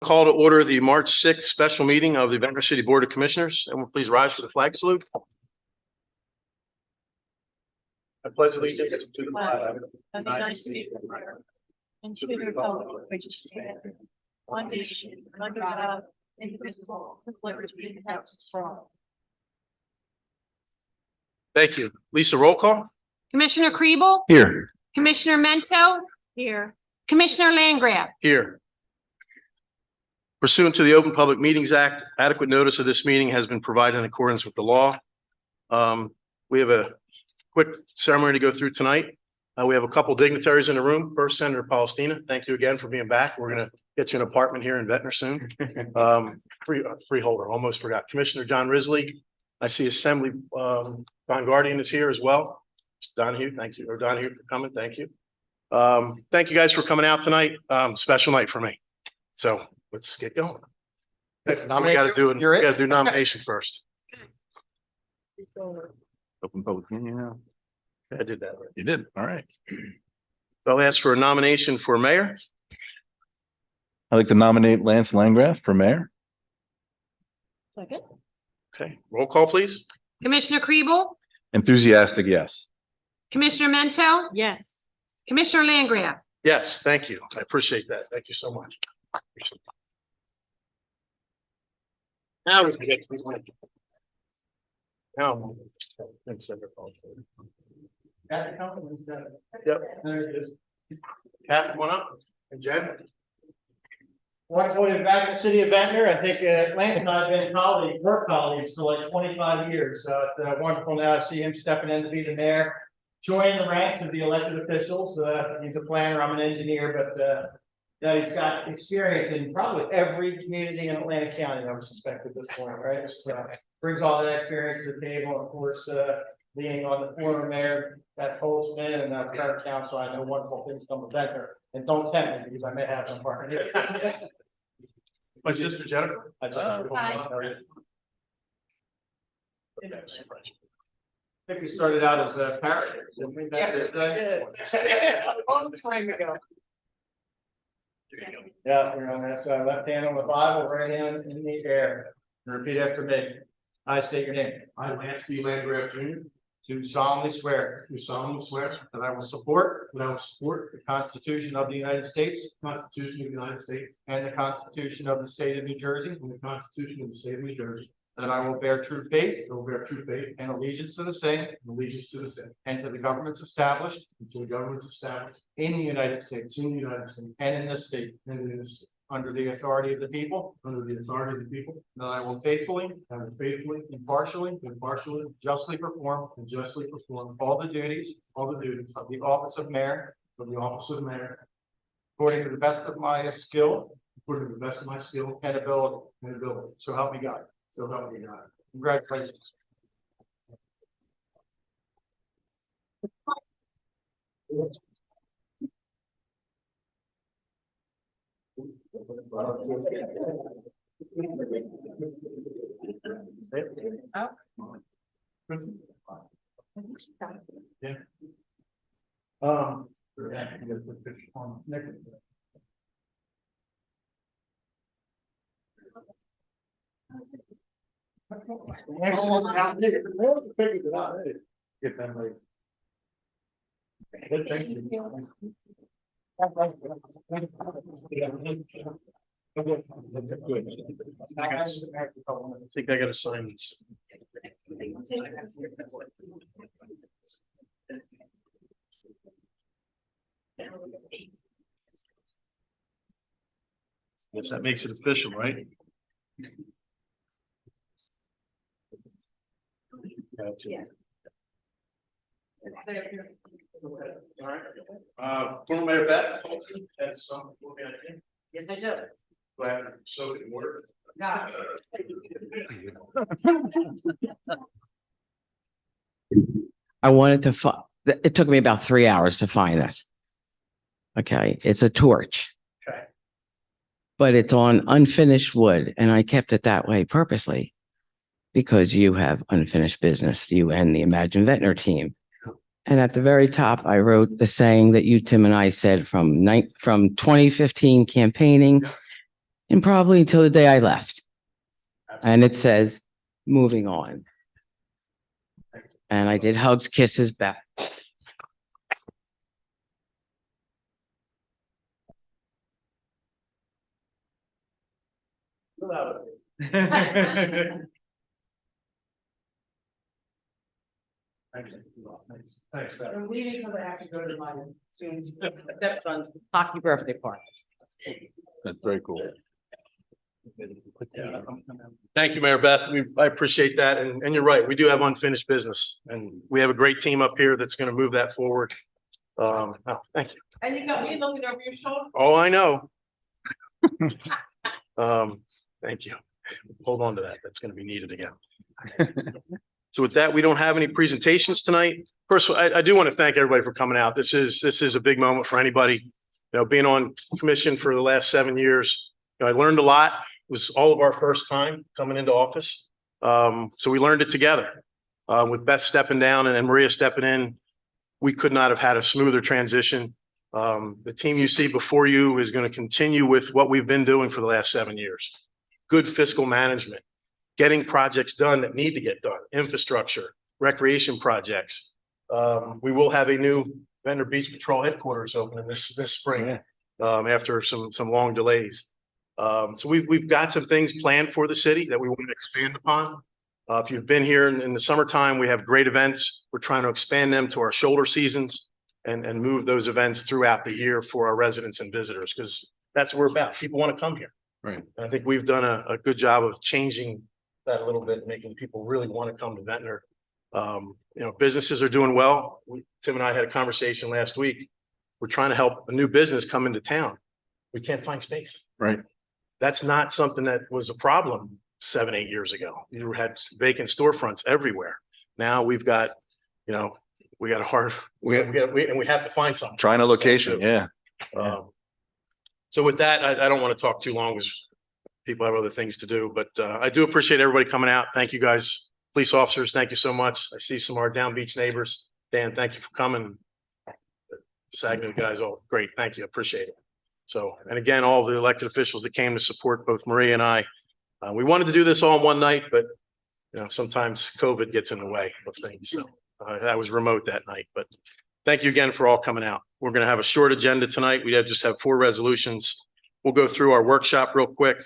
call to order the March 6th special meeting of the Ventnor City Board of Commissioners. And we'll please rise for the flag salute. I pledge allegiance to the flag of the United States of America and to the republic which stands one nation under God, indivisible, with liberty and justice for all. Thank you. Lisa, roll call. Commissioner Kriebel? Here. Commissioner Mento? Here. Commissioner Landgraf? Here. Pursuant to the Open Public Meetings Act, adequate notice of this meeting has been provided in accordance with the law. We have a quick ceremony to go through tonight. We have a couple dignitaries in the room. First, Senator Palestina, thank you again for being back. We're going to get you an apartment here in Ventnor soon. Freeholder, almost forgot. Commissioner John Risley. I see Assembly Don Guardian is here as well. Donahue, thank you. Or Donahue for coming. Thank you. Thank you guys for coming out tonight. Special night for me. So let's get going. We got to do nomination first. Open public meeting now. I did that. Right. You did. All right. So I'll ask for a nomination for mayor. I'd like to nominate Lance Landgraf for mayor. Second. Okay, roll call, please. Commissioner Kriebel? Enthusiastic, yes. Commissioner Mento? Yes. Commissioner Landgraf? Yes, thank you. I appreciate that. Thank you so much. Now we can get to the now. Yep. There it is. Kathy, come on up. And Jen. Want to go back to the city of Ventnor. I think Lance and I have been colleagues, work colleagues for like 25 years. So it's wonderful now to see him stepping in to be the mayor, joining the ranks of the elected officials. He's a planner, I'm an engineer, but he's got experience in probably every community in Atlantic County, I would suspect at this point, right? So brings all that experience to the table. Of course, being on the former mayor at Holtzman and current council, I know wonderful things come with Ventnor. And don't tempt me because I may have some partner here. My sister Jennifer. I think we started out as a parrot. Yes, a long time ago. Yeah, you're on that side, left hand on the Bible, right hand in the air. Repeat after me. I state your name. I, Lance B. Landgraf Jr. Do solemnly swear Do solemnly swear that I will support that I will support the Constitution of the United States the Constitution of the United States and the Constitution of the State of New Jersey, and the Constitution of the State of New Jersey. that I will bear true faith I will bear true faith and allegiance to the same and allegiance to the same, and to the governments established and to the governments established in the United States in the United States and in this state, and in this, under the authority of the people, under the authority of the people, that I will faithfully, and will faithfully, impartially, impartially, justly perform and justly perform all the duties all the duties of the office of mayor of the office of mayor according to the best of my skill according to the best of my skill and ability. and ability. So help me God. So help me God. Congratulations. Yeah. Get them later. Good, thank you. I think I gotta sign this. Guess that makes it official, right? That's it. All right. Former Mayor Beth, has some. Yes, I do. Glad so in order. Yeah. I wanted to it took me about 3 hours to find this. Okay, it's a torch. Okay. But it's on unfinished wood, and I kept it that way purposely because you have unfinished business, you and the Imagine Ventnor team. And at the very top, I wrote the saying that you, Tim, and I said from 2015 campaigning. and probably until the day I left. And it says, moving on. And I did hugs, kisses back. Thanks, Beth. I'm leaving because I have to go to my stepson's hockey birthday party. That's very cool. Thank you, Mayor Beth. I appreciate that. And you're right. We do have unfinished business and we have a great team up here that's going to move that forward. Thank you. And you got me looking over your shoulder. Oh, I know. Thank you. Hold on to that. That's going to be needed again. So with that, we don't have any presentations tonight. First, I do want to thank everybody for coming out. This is a big moment for anybody. You know, being on commission for the last 7 years, you know, I learned a lot. It was all of our first time coming into office. So we learned it together. With Beth stepping down and then Maria stepping in, we could not have had a smoother transition. The team you see before you is going to continue with what we've been doing for the last 7 years. Good fiscal management, getting projects done that need to get done, infrastructure, recreation projects. We will have a new Ventnor Beach Patrol headquarters opening this spring, after some long delays. So we've got some things planned for the city that we want to expand upon. If you've been here in the summertime, we have great events. We're trying to expand them to our shoulder seasons and move those events throughout the year for our residents and visitors, because that's what we're about. People want to come here. Right. And I think we've done a good job of changing that a little bit, making people really want to come to Ventnor. You know, businesses are doing well. Tim and I had a conversation last week. We're trying to help a new business come into town. We can't find space. Right. That's not something that was a problem 7, 8 years ago. You had vacant storefronts everywhere. Now we've got, you know, we got a hard, we have to find something. Trying a location. Yeah. So with that, I don't want to talk too long because people have other things to do, but I do appreciate everybody coming out. Thank you guys. Police officers, thank you so much. I see some of our down beach neighbors. Dan, thank you for coming. Saginaw guys, all great. Thank you. Appreciate it. So, and again, all the elected officials that came to support both Maria and I. We wanted to do this all in one night, but you know, sometimes COVID gets in the way of things. So I was remote that night, but thank you again for all coming out. We're going to have a short agenda tonight. We just have 4 resolutions. We'll go through our workshop real quick.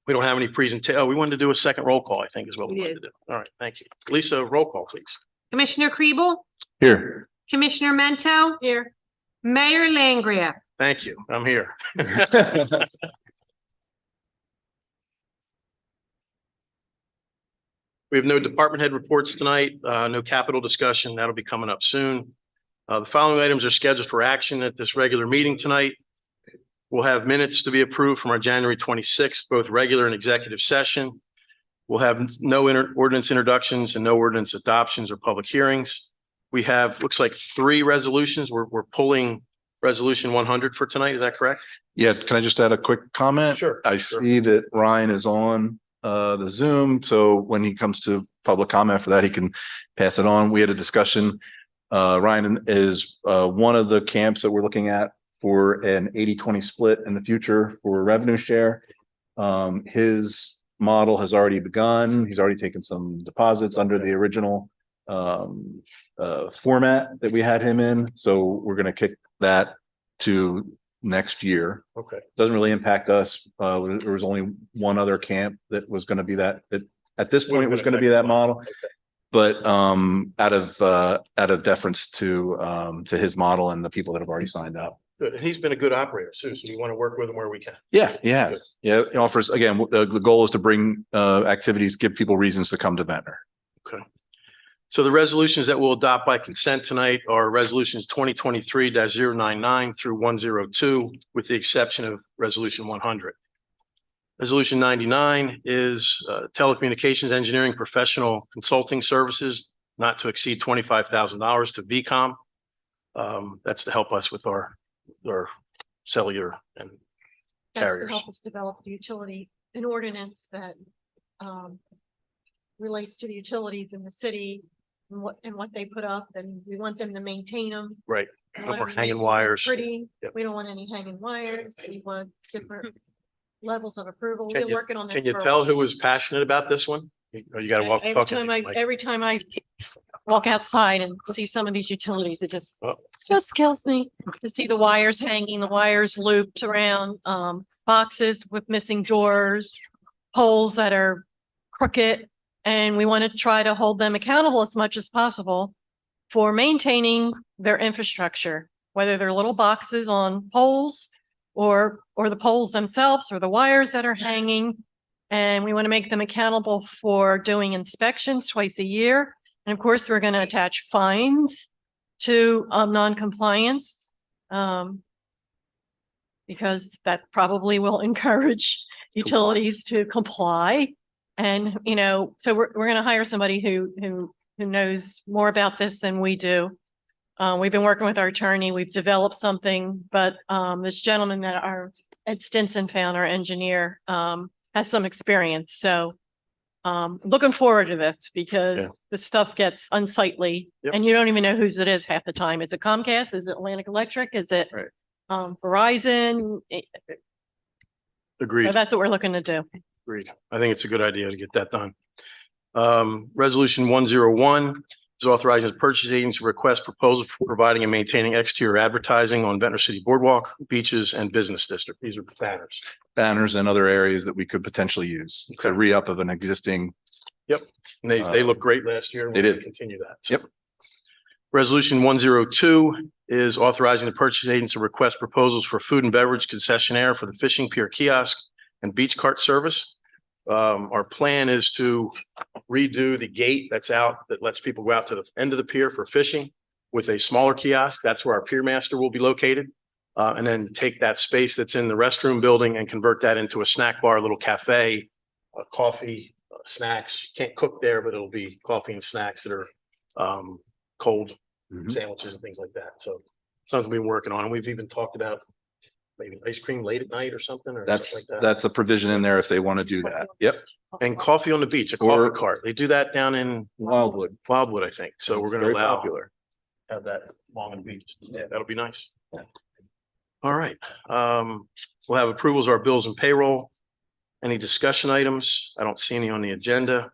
We don't have any presentation. Oh, we wanted to do a second roll call, I think is what we wanted to do. All right, thank you. Lisa, roll call, please. Commissioner Kribel? Here. Commissioner Mento? Here. Mayor Langgraf? Thank you. I'm here. We have no department head reports tonight, no capital discussion. That'll be coming up soon. The following items are scheduled for action at this regular meeting tonight. We'll have minutes to be approved from our January 26th, both regular and executive session. We'll have no ordinance introductions and no ordinance adoptions or public hearings. We have, looks like 3 resolutions. We're pulling resolution 100 for tonight. Is that correct? Yeah. Can I just add a quick comment? Sure. I see that Ryan is on the Zoom. So when he comes to public comment for that, he can pass it on. We had a discussion. Ryan is one of the camps that we're looking at for an 80-20 split in the future for revenue share. His model has already begun. He's already taken some deposits under the original format that we had him in. So we're going to kick that to next year. Okay. Doesn't really impact us. There was only one other camp that was going to be that at this point was going to be that model. Okay. But out of deference to his model and the people that have already signed up. Good. And he's been a good operator too. So we want to work with him where we can. Yeah, he has. Yeah, it offers, again, the goal is to bring activities, give people reasons to come to Ventnor. Okay. So the resolutions that we'll adopt by consent tonight are resolutions 2023-099 through 102, with the exception of resolution 100. Resolution 99 is telecommunications engineering professional consulting services, not to exceed $25,000 to VCOM. That's to help us with our cellular and That's to carriers. help us develop the utility, an ordinance that relates to the utilities in the city and what they put up, and we want them to maintain them. Right. We No want more them to make hanging them wires. Pretty. Yep. We don't want any hanging wires. We want different levels of approval. We've Can been you- working on this. Can you for a tell while. who was passionate about this one? Or you gotta walk, Every talk. time into the mic. every time I walk outside and see some of these utilities, it Oh. just kills me to see the wires hanging, the wires looped around, boxes with missing drawers, poles that are crooked. And we want to try to hold them accountable as much as possible for maintaining their infrastructure, whether they're little boxes on poles or the poles themselves or the wires that are hanging. And we want to make them accountable for doing inspections twice a year. And of course, we're going to attach fines to non-compliance, because that probably will encourage utilities to comply. And, you know, so we're going to hire somebody who knows more about this than we do. We've been working with our attorney. We've developed something, but this gentleman that Ed Stinson found, our engineer, has some experience. So looking forward to this because Yeah. the stuff gets unsightly Yep. and you don't even know whose it is half the time. Is it Comcast? Is it Atlantic Electric? Is it Right. Verizon? Agreed. So that's what we're looking to do. Agreed. I think it's a good idea to get that done. Resolution 101 is authorizing the purchase agent to request proposal for providing and maintaining exterior advertising on Ventnor City Boardwalk, beaches, and business district. These are banners. Banners and other areas that we could potentially use. It's a re-up of an existing. And they looked great last year. and They we're gonna did. Continue that. So. Yep. Resolution 102 is authorizing the purchase agent to request proposals for food and beverage concessionaire for the fishing pier kiosk and beach cart service. Our plan is to redo the gate that's out that lets people go out to the end of the pier for fishing with a smaller kiosk. That's where our pier master will be located. And then take that space that's in the restroom building and convert that into a snack bar, a little cafe, coffee, snacks. You can't cook there, but it'll be coffee and snacks that are cold sandwiches and things like that. So something we've been working on. And we've even talked about maybe ice cream late at night or something or something like that. That's a provision in there if they want to do that. Yep. And coffee on the beach, a Or- coffee cart. They do that down in Wildwood. Wildwood, I think. So we're It's gonna very allow, popular. have that along the beach. Yeah, that'll be nice. Yeah. All right, we'll have approvals of our bills and payroll. Any discussion items? I don't see any on the agenda.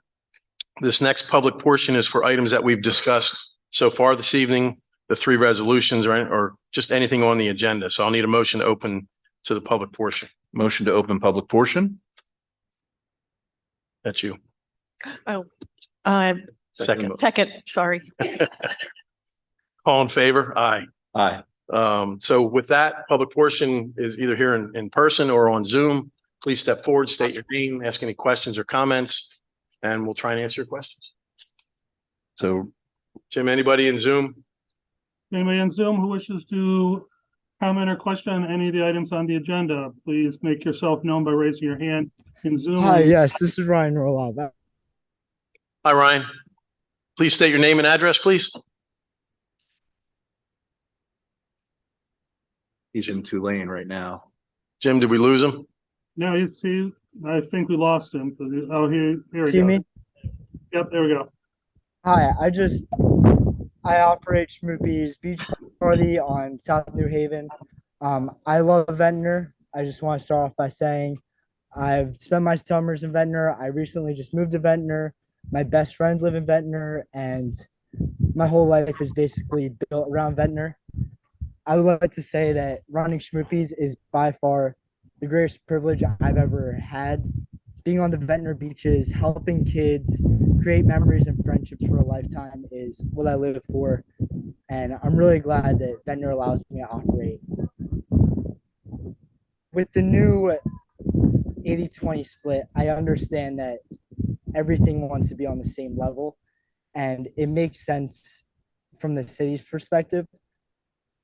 This next public portion is for items that we've discussed so far this evening, the three resolutions or just anything on the agenda. So I'll need a motion to open to the public portion. Motion to open public portion. That's you. Second, sorry. All in favor? Aye. Aye. So with that, public portion is either here in person or on Zoom. Please step forward, state your name, ask any questions or comments, and we'll try and answer your questions. So Jim, anybody in Zoom? Anybody on Zoom who wishes to comment or question on any of the items on the agenda, please make yourself known by raising your hand in Zoom. Hi, yes, this is Ryan Roloff. Hi, Ryan. Please state your name and address, please. he's in Tulane right now. Jim, did we lose him? Now you see, I think we lost him. Oh, here we See go. me? Yep, there we go. Hi, I operate Schmoopy's Beach Party on South New Haven. I love Ventnor. I just want to start off by saying I've spent my summers in Ventnor. I recently just moved to Ventnor. My best friends live in Ventnor, and my whole life is basically built around Ventnor. I would like to say that running Schmoopy's is by far the greatest privilege I've ever had. Being on the Ventnor beaches, helping kids create memories and friendships for a lifetime is what I live for. And I'm really glad that Ventnor allows me to operate. With the new 80-20 split, I understand that everything wants to be on the same level, and it makes sense from the city's perspective.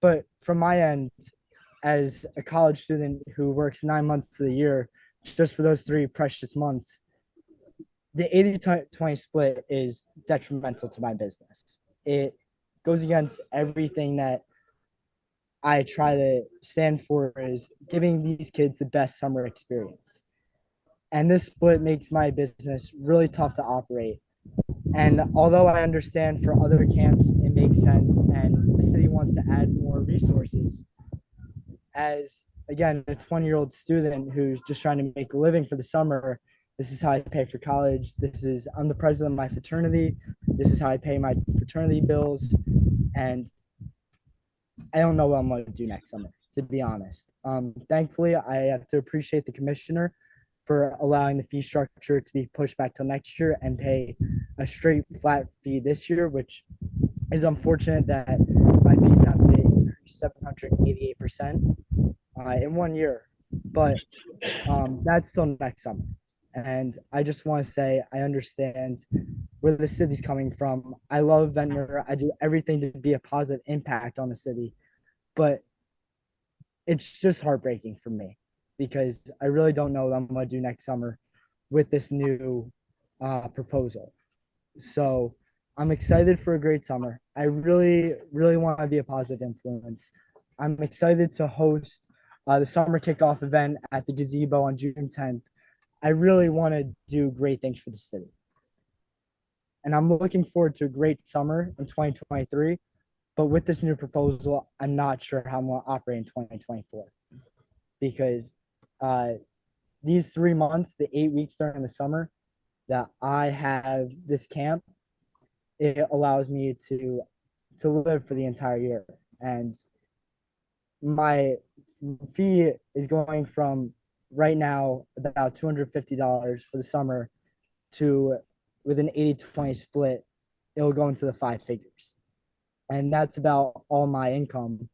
But from my end, as a college student who works 9 months of the year, just for those 3 precious months, the 80-20 split is detrimental to my business. It goes against everything that I try to stand for, is giving these kids the best summer experience. And this split makes my business really tough to operate. And although I understand for other camps, it makes sense and the city wants to add more resources, as again, a 20-year-old student who's just trying to make a living for the summer, this is how I pay for college. I'm the president of my fraternity. This is how I pay my fraternity bills. And I don't know what I'm going to do next summer, to be honest. Thankfully, I have to appreciate the commissioner for allowing the fee structure to be pushed back till next year and pay a straight flat fee this year, which is unfortunate that my fees have to increase 788% in 1 year. But that's still next summer. And I just want to say I understand where the city's coming from. I love Ventnor. I do everything to be a positive impact on the city, but it's just heartbreaking for me because I really don't know what I'm going to do next summer with this new proposal. So I'm excited for a great summer. I really, really want to be a positive influence. I'm excited to host the summer kickoff event at the gazebo on June 10th. I really want to do great things for the city. And I'm looking forward to a great summer in 2023. But with this new proposal, I'm not sure how I'm going to operate in 2024. Because these 3 months, the 8 weeks during the summer that I have this camp, it allows me to live for the entire year. And my fee is going from right now about $250 for the summer to, with an 80-20 split, it'll go into the 5 figures. And that's about all my income,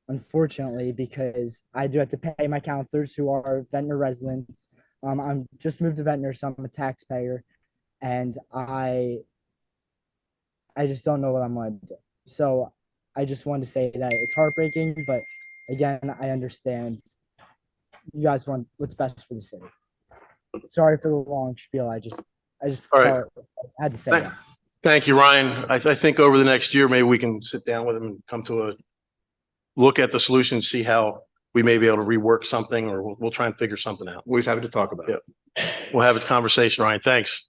unfortunately, because I do have to pay my counselors who are Ventnor residents. I'm just moved to Ventnor, so I'm a taxpayer, and I just don't know what I'm going to do. So I just wanted to say that it's heartbreaking, but again, I understand you guys want what's best for the city. Sorry for the long spiel. I just All right. felt I had to say Thank- that. Thank you, Ryan. I think over the next year, maybe we can sit down with him and come to a look at the solution, see how we may be able to rework something, or we'll try and figure something out. Always happy to talk about it. We'll have a conversation, Ryan. Thanks.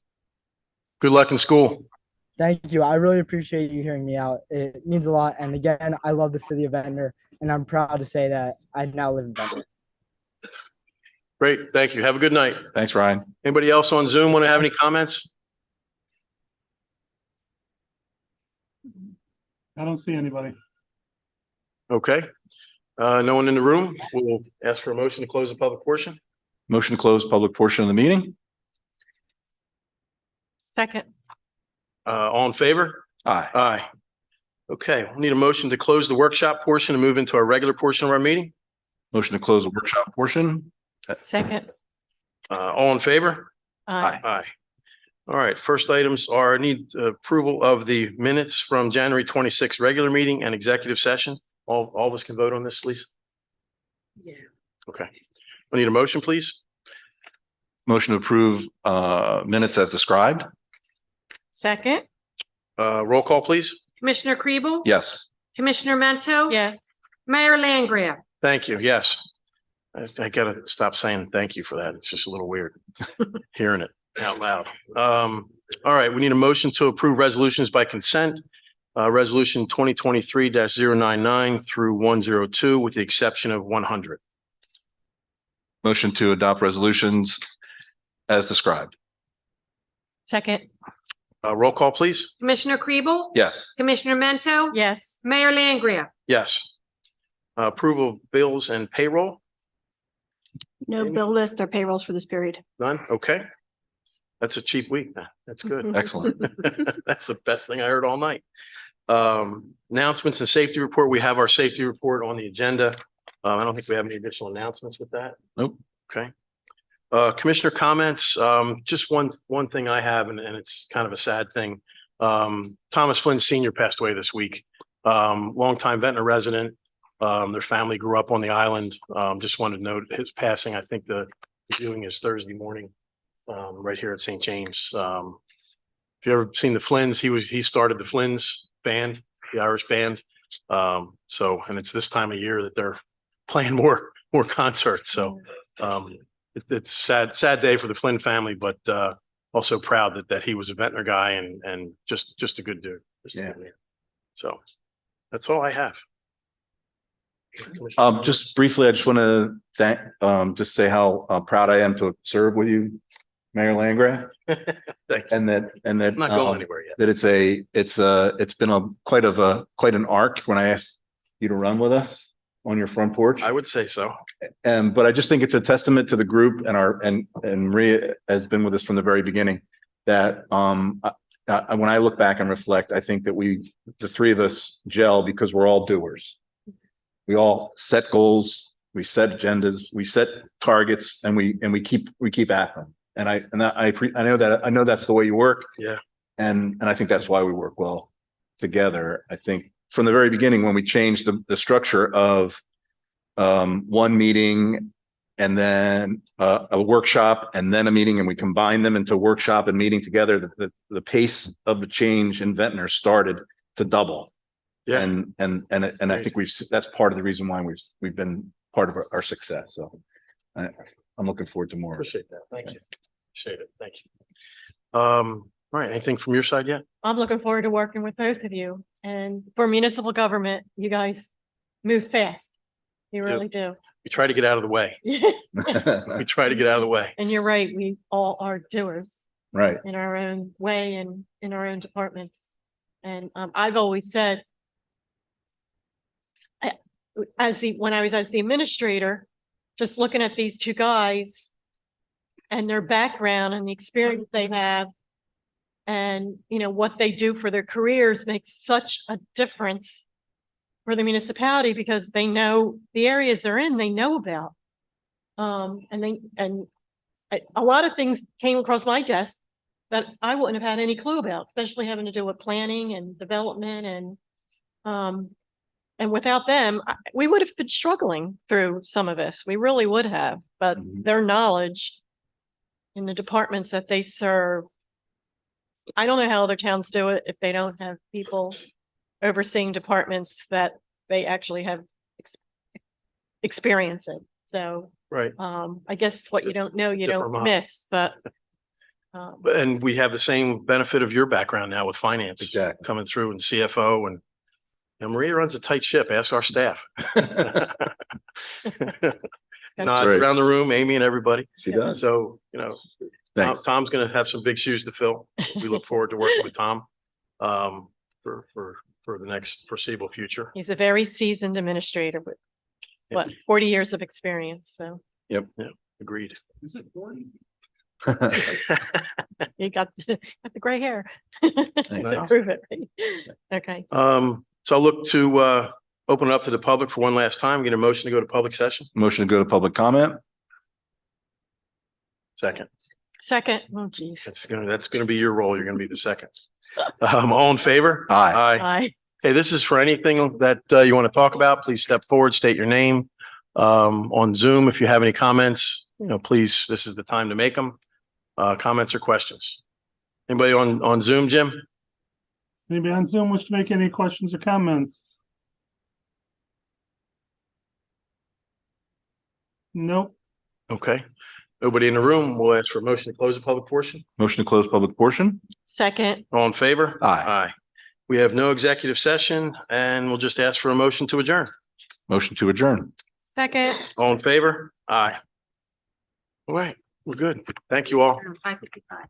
Good luck in school. Thank you. I really appreciate you hearing me out. It means a lot. And again, I love the city of Ventnor, and I'm proud to say that I now live in Ventnor. Great. Thank you. Have a good night. Thanks, Ryan. Anybody else on Zoom want to have any comments? I don't see anybody. Okay. No one in the room. We'll ask for a motion to close the public portion. Motion to close public portion of the meeting. Second. All in favor? Aye. Aye. Okay, we'll need a motion to close the workshop portion and move into our regular portion of our meeting. Motion to close the workshop portion. Second. All in favor? Aye. Aye. All right, first items are need approval of the minutes from January 26th regular meeting and executive session. All of us can vote on this, Lisa? Yeah. Okay. I need a motion, please. Motion to approve minutes as described. Second. Roll call, please. Commissioner Kribel? Yes. Commissioner Mento? Yes. Mayor Landgraf? Thank you. Yes. I gotta stop saying thank you for that. It's just a little weird hearing it out loud. All right, we need a motion to approve resolutions by consent. Resolution 2023-099 through 102, with the exception of 100. Motion to adopt resolutions as described. Second. Roll call, please. Commissioner Kribel? Yes. Commissioner Mento? Yes. Mayor Landgraf? Yes. Approval of bills and payroll. No bill list or payrolls for this period. None? Okay. That's a cheap week. That's good. Excellent. That's the best thing I heard all night. Announcements and safety report. We have our safety report on the agenda. I don't think we have any additional announcements with that. Nope. Okay. Commissioner comments. Just one thing I have, and it's kind of a sad thing. Thomas Flynn Sr. passed away this week. Longtime Ventnor resident. Their family grew up on the island. Just wanted to note his passing. I think the viewing is Thursday morning, right here at St. James. If you ever seen the Flynns, he started the Flynns band, the Irish band. And it's this time of year that they're playing more concerts. So it's sad day for the Flynn family, but also proud that he was a Ventnor guy and just a good dude. Just a Yeah. good man. So that's all I have. Just briefly, I just want to thank, just say how proud I am to serve with you, Mayor Landgraf, Thank you. and that, I'm not going anywhere yet. that it's been quite an arc when I asked you to run with us on your front porch. I would say so. But I just think it's a testament to the group and Maria has been with us from the very beginning that, when I look back and reflect, I think that the three of us gel because we're all doers. We all set goals, we set agendas, we set targets, and we keep at them. And I know that's the way you work. Yeah. And I think that's why we work well together. I think from the very beginning, when we changed the structure of one meeting and then a workshop and then a meeting, and we combined them into workshop and meeting together, the pace of the change in Ventnor started to double. Yeah. And I think that's part of the reason why we've been part of our success. So I'm looking forward to more. Appreciate that. Thank you. Appreciate it. Thank you. All right. Anything from your side yet? I'm looking forward to working with both of you. And for municipal government, you guys move fast. You really do. We try to get out of the way. We try to get out of the way. And you're right, we all are doers Right. in our own way and in our own departments. And I've always said, when I was as the administrator, just looking at these two guys and their background and the experience they have and, what they do for their careers makes such a difference for the municipality because they know the areas they're in, they know about. And a lot of things came across my desk that I wouldn't have had any clue about, especially having to do with planning and development and without them, we would have been struggling through some of this. We really would have, but their knowledge in the departments that they serve, I don't know how other towns do it if they don't have people overseeing departments that they actually have experience in. So, Right. I guess what you don't know, you Different don't model. miss, but. And we have the same benefit of your background now with finance. Exactly. Coming through and CFO and Maria runs a tight ship. Ask our staff. Not right. around the room, Amy and everybody. She does. So, Thanks. Tom's going to have some big shoes to fill. We look forward to working with Tom for the next foreseeable future. He's a very seasoned administrator with, Yep. 40 years of experience, so Agreed. Is it 40? you got the gray hair. Thanks. To prove it, right? Okay, So I'll look to open it up to the public for one last time. Get a motion to go to public session. Motion to go to public comment. Second. second, oh geez. That's gonna be your role. You're gonna be the second. All in favor? Aye. Aye. Aye. Okay, this is for anything that you want to talk about. Please step forward, state your name. On Zoom, if you have any comments, please, this is the time to make them. Comments or questions. Anybody on Zoom, Jim? Anybody on Zoom wish to make any questions or comments? Nope. Okay. Nobody in the room. We'll ask for a motion to close the public portion. Motion to close public portion. Second, All in favor? Aye. Aye. We have no executive session and we'll just ask for a motion to adjourn. Motion to adjourn. second. All in favor? Aye. All right, we're good. Thank you all. 5:55.